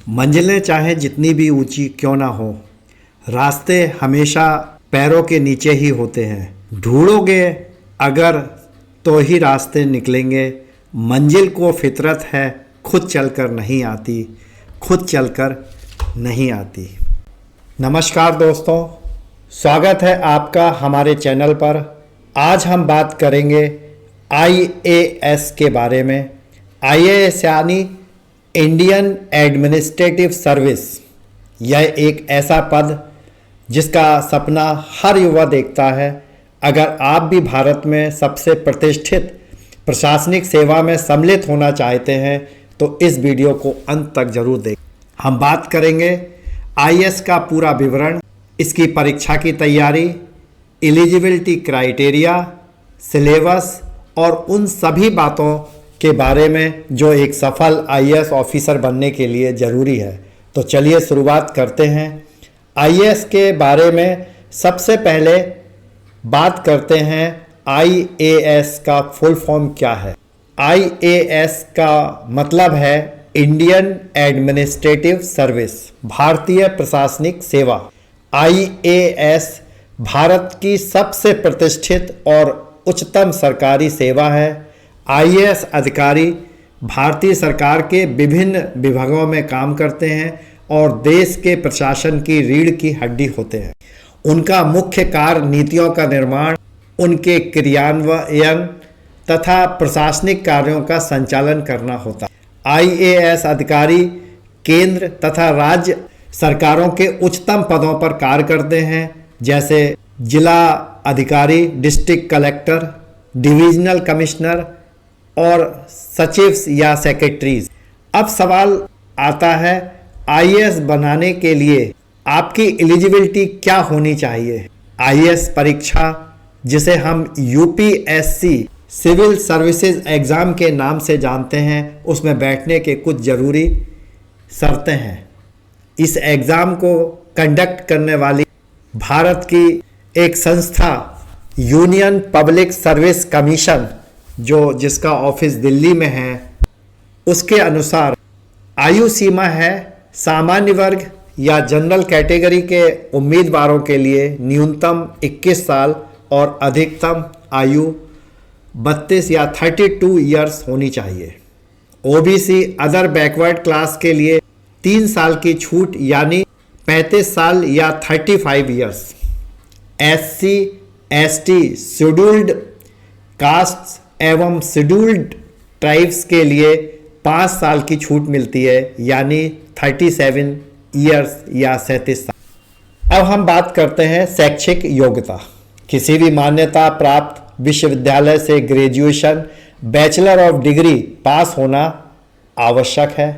मंजिलें चाहे जितनी भी ऊंची क्यों ना हो, रास्ते हमेशा पैरों के नीचे ही होते हैं। ढूंढोगे अगर तो ही रास्ते निकलेंगे। मंजिल को फितरत है, खुद चलकर नहीं आती, खुद चलकर नहीं आती। नमस्कार दोस्तों, स्वागत है आपका हमारे चैनल पर। आज हम बात करेंगे IAS के बारे में। IAS यानी इंडियन एडमिनिस्ट्रेटिव सर्विस। यह एक ऐसा पद जिसका सपना हर युवा देखता है। अगर आप भी भारत में सबसे प्रतिष्ठित प्रशासनिक सेवा में सम्मिलित होना चाहते हैं तो इस वीडियो को अंत तक जरूर देखें। हम बात करेंगे IAS का पूरा विवरण, इसकी परीक्षा की तैयारी, एलिजिबिलिटी क्राइटेरिया, सिलेबस और उन सभी बातों के बारे में जो एक सफल IAS ऑफिसर बनने के लिए ज़रूरी है। तो चलिए शुरुआत करते हैं। IAS के बारे में सबसे पहले बात करते हैं IAS का फुल फॉर्म क्या है। IAS का मतलब है इंडियन एडमिनिस्ट्रेटिव सर्विस, भारतीय प्रशासनिक सेवा। IAS भारत की सबसे प्रतिष्ठित और उच्चतम सरकारी सेवा है। IAS अधिकारी भारतीय सरकार के विभिन्न विभागों में काम करते हैं और देश के प्रशासन की रीढ़ की हड्डी होते हैं। उनका मुख्य कार्य नीतियों का निर्माण, उनके क्रियान्वयन तथा प्रशासनिक कार्यों का संचालन करना होता है। IAS अधिकारी केंद्र तथा राज्य सरकारों के उच्चतम पदों पर कार्य करते हैं, जैसे जिला अधिकारी, डिस्ट्रिक्ट कलेक्टर, डिविजनल कमिश्नर और सचिव या सेक्रेटरीज। अब सवाल आता है, IAS बनाने के लिए आपकी एलिजिबिलिटी क्या होनी चाहिए। IAS परीक्षा, जिसे हम UPSC सिविल सर्विसेज एग्ज़ाम के नाम से जानते हैं, उसमें बैठने के कुछ ज़रूरी शर्तें हैं। इस एग्ज़ाम को कंडक्ट करने वाली भारत की एक संस्था यूनियन पब्लिक सर्विस कमीशन, जिसका ऑफिस दिल्ली में है, उसके अनुसार आयु सीमा है सामान्य वर्ग या जनरल कैटेगरी के उम्मीदवारों के लिए न्यूनतम 21 साल और अधिकतम आयु 32 या 32 ईयर्स होनी चाहिए। OBC अदर बैकवर्ड क्लास के लिए 3 साल की छूट यानी 35 साल या 35 years. SC ST scheduled caste एवं शेड्यूल्ड ट्राइब्स के लिए 5 साल की छूट मिलती है, यानी 37 ईयर्स या 37 साल। अब हम बात करते हैं शैक्षिक योग्यता। किसी भी मान्यता प्राप्त विश्वविद्यालय से ग्रेजुएशन, बैचलर ऑफ डिग्री पास होना आवश्यक है।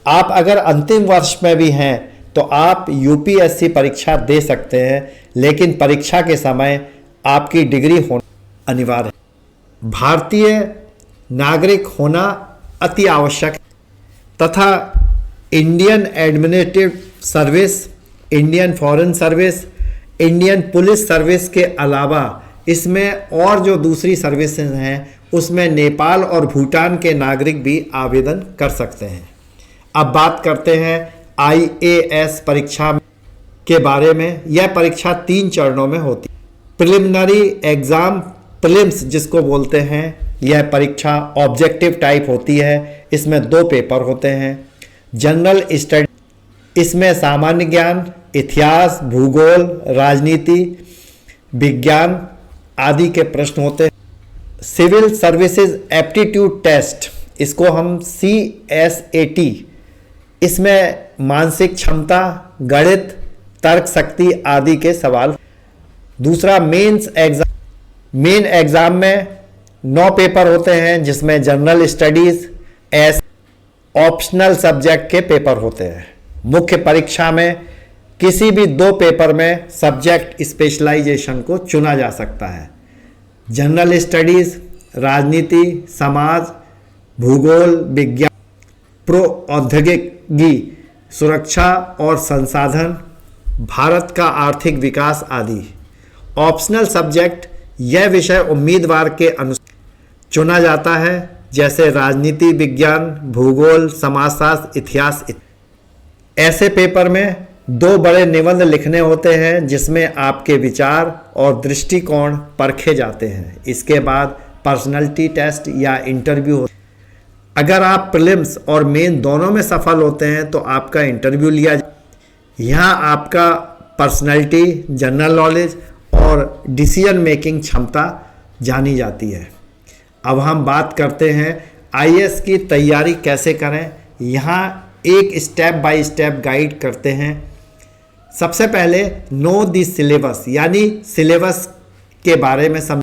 आप अगर अंतिम वर्ष में भी हैं तो आप UPSC परीक्षा दे सकते हैं, लेकिन परीक्षा के समय आपकी डिग्री होना अनिवार्य है। भारतीय नागरिक होना अति आवश्यक तथा Indian administrative service, Indian foreign service, Indian police service के अलावा इसमें और जो दूसरी सर्विसेज हैं उसमें नेपाल और भूटान के नागरिक भी आवेदन कर सकते हैं। अब बात करते हैं IAS परीक्षा के बारे में। यह परीक्षा 3 चरणों में होती है। प्रिलिमिनरी एग्ज़ाम, प्रीलिम्स जिसको बोलते हैं, यह परीक्षा ऑब्जेक्टिव टाइप होती है। इसमें 2 पेपर होते हैं। जनरल स्टडी, इसमें सामान्य ज्ञान, इतिहास, भूगोल, राजनीति, विज्ञान आदि के प्रश्न होते हैं। सिविल सर्विसेज एप्टीट्यूड टेस्ट, इसको हम CSAT, इसमें मानसिक क्षमता, गणित, तर्क शक्ति आदि के सवाल। दूसरा मेंस एग्जाम। मेन एग्जाम में 9 पेपर होते हैं, जिसमें जनरल स्टडीज, ऑप्शनल सब्जेक्ट के पेपर होते हैं। मुख्य परीक्षा में किसी भी 2 पेपर में सब्जेक्ट स्पेशलाइजेशन को चुना जा सकता है। जनरल स्टडीज, राजनीति, समाज, भूगोल, विज्ञान, प्रौद्योगिकी, सुरक्षा और संसाधन, भारत का आर्थिक विकास आदि। ऑप्शनल सब्जेक्ट, यह विषय उम्मीदवार के अनुसार चुना जाता है, जैसे राजनीति विज्ञान, भूगोल, समाजशास्त्र, इतिहास। ऐसे पेपर में 2 बड़े निबंध लिखने होते हैं जिसमें आपके विचार और दृष्टिकोण परखे जाते हैं। इसके बाद पर्सनालिटी टेस्ट या इंटरव्यू। अगर आप प्रीलिम्स और मेन दोनों में सफल होते हैं तो आपका इंटरव्यू लिया। यहाँ आपका पर्सनालिटी, जनरल नॉलेज और डिसीजन मेकिंग क्षमता जानी जाती है। अब हम बात करते हैं आईएएस की तैयारी कैसे करें। यहाँ एक स्टेप बाय स्टेप गाइड करते हैं। सबसे पहले नो द सिलेबस, यानी सिलेबस के बारे में समझ।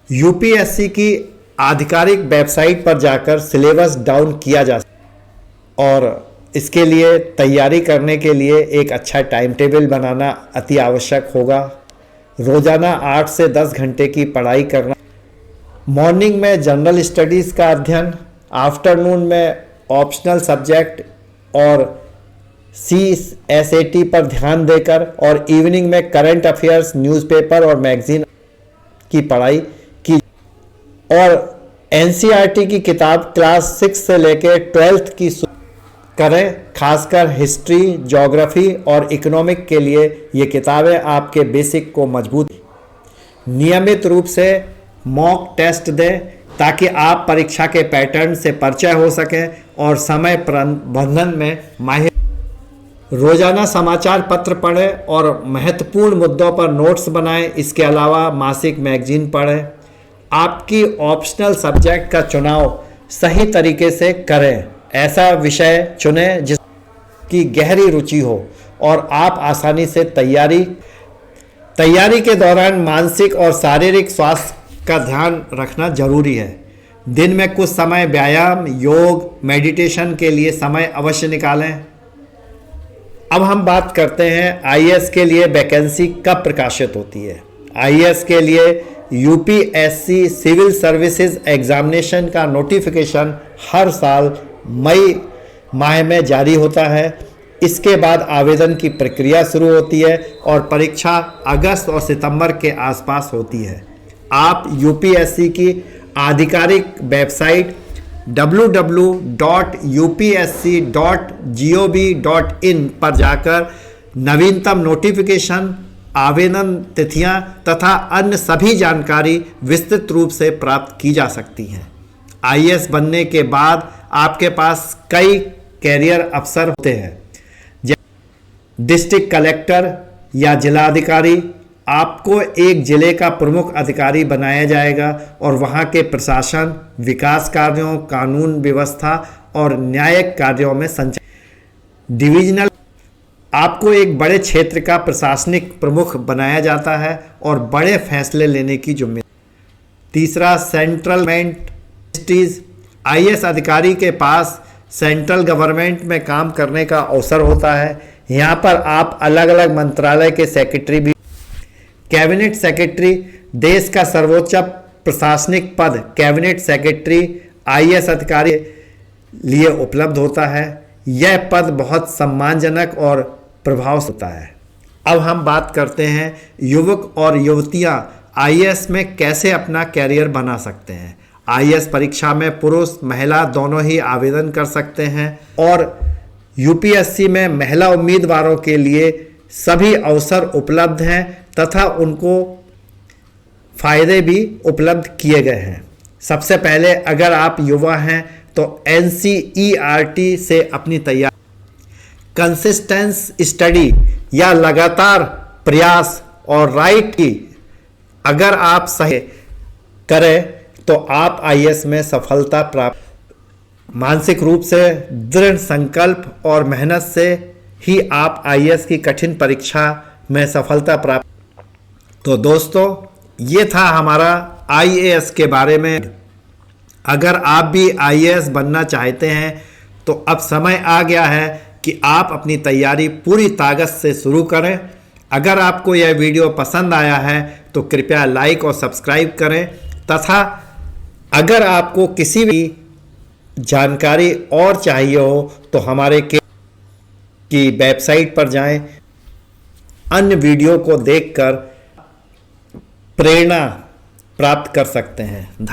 यूपीएससी की आधिकारिक वेबसाइट पर जाकर सिलेबस डाउन किया जा सकता है और इसके लिए तैयारी करने के लिए एक अच्छा टाइम टेबल बनाना अति आवश्यक होगा। रोज़ाना 8 से 10 घंटे की पढ़ाई करना। मॉर्निंग में जनरल स्टडीज़ का अध्ययन, आफ्टरनून में ऑप्शनल सब्जेक्ट और CSAT पर ध्यान देकर और इवनिंग में करंट अफेयर्स, न्यूज़पेपर और मैगजीन की पढ़ाई की। और NCERT की किताब क्लास 6 से लेकर 12th की करें। खासकर हिस्ट्री, ज्योग्राफी और इकोनॉमिक के लिए ये किताबें आपके बेसिक को मजबूत। नियमित रूप से मॉक टेस्ट दें ताकि आप परीक्षा के पैटर्न से परिचय हो सकें और समय प्रबंधन में माहिर। रोजाना समाचार पत्र पढ़ें और महत्वपूर्ण मुद्दों पर नोट्स बनाएं। इसके अलावा मासिक मैगजीन पढ़ें। आपकी ऑप्शनल सब्जेक्ट का चुनाव सही तरीके से करें। ऐसा विषय चुनें जिसकी गहरी रुचि हो और आप आसानी से तैयारी के दौरान मानसिक और शारीरिक स्वास्थ्य का ध्यान रखना जरूरी है। दिन में कुछ समय व्यायाम, योग, मेडिटेशन के लिए समय अवश्य निकालें। अब हम बात करते हैं आईएएस के लिए वैकेंसी कब प्रकाशित होती है। आईएएस के लिए यूपीएससी सिविल सर्विसेज एग्जामिनेशन का नोटिफिकेशन हर साल मई माह में जारी होता है। इसके बाद आवेदन की प्रक्रिया शुरू होती है और परीक्षा अगस्त और सितंबर के आसपास होती है। आप यूपीएससी की आधिकारिक वेबसाइट www.upsc.gov.in पर जाकर नवीनतम नोटिफिकेशन, आवेदन तिथियां तथा अन्य सभी जानकारी विस्तृत रूप से प्राप्त की जा सकती हैं। आईएएस बनने के बाद आपके पास कई कैरियर अवसर होते हैं। डिस्ट्रिक्ट कलेक्टर या जिलाधिकारी, आपको एक जिले का प्रमुख अधिकारी बनाया जाएगा और वहां के प्रशासन, विकास कार्यों, कानून व्यवस्था और न्यायिक कार्यों में संचालन। डिविजनल, आपको एक बड़े क्षेत्र का प्रशासनिक प्रमुख बनाया जाता है और बड़े फैसले लेने की जिम्मेदारी। तीसरा, सेंट्रल मिनिस्ट्रीज, आईएएस अधिकारी के पास सेंट्रल गवर्नमेंट में काम करने का अवसर होता है। यहाँ पर आप अलग अलग मंत्रालय के सेक्रेटरी भी। कैबिनेट सेक्रेटरी, देश का सर्वोच्च प्रशासनिक पद कैबिनेट सेक्रेटरी आईएएस अधिकारी लिए उपलब्ध होता है। यह पद बहुत सम्मानजनक और प्रभावशाली होता है। अब हम बात करते हैं युवक और युवतियां आईएएस में कैसे अपना कैरियर बना सकते हैं। आईएएस परीक्षा में पुरुष महिला दोनों ही आवेदन कर सकते हैं और यूपीएससी में महिला उम्मीदवारों के लिए सभी अवसर उपलब्ध हैं तथा उनको फायदे भी उपलब्ध किए गए हैं। सबसे पहले अगर आप युवा हैं तो NCERT से अपनी तैयारी, कंसिस्टेंस स्टडी या लगातार प्रयास और राइट की अगर आप सही करें तो आप आईएएस में सफलता प्राप्त। मानसिक रूप से दृढ़ संकल्प और मेहनत से ही आप आईएएस की कठिन परीक्षा में सफलता प्राप्त। तो दोस्तों, ये था हमारा आईएएस के बारे में। अगर आप भी आईएएस बनना चाहते हैं तो अब समय आ गया है कि आप अपनी तैयारी पूरी ताकत से शुरू करें। अगर आपको यह वीडियो पसंद आया है तो कृपया लाइक और सब्सक्राइब करें तथा अगर आपको किसी भी जानकारी और चाहिए हो तो हमारे की वेबसाइट पर जाएं। अन्य वीडियो को देखकर प्रेरणा प्राप्त कर सकते हैं।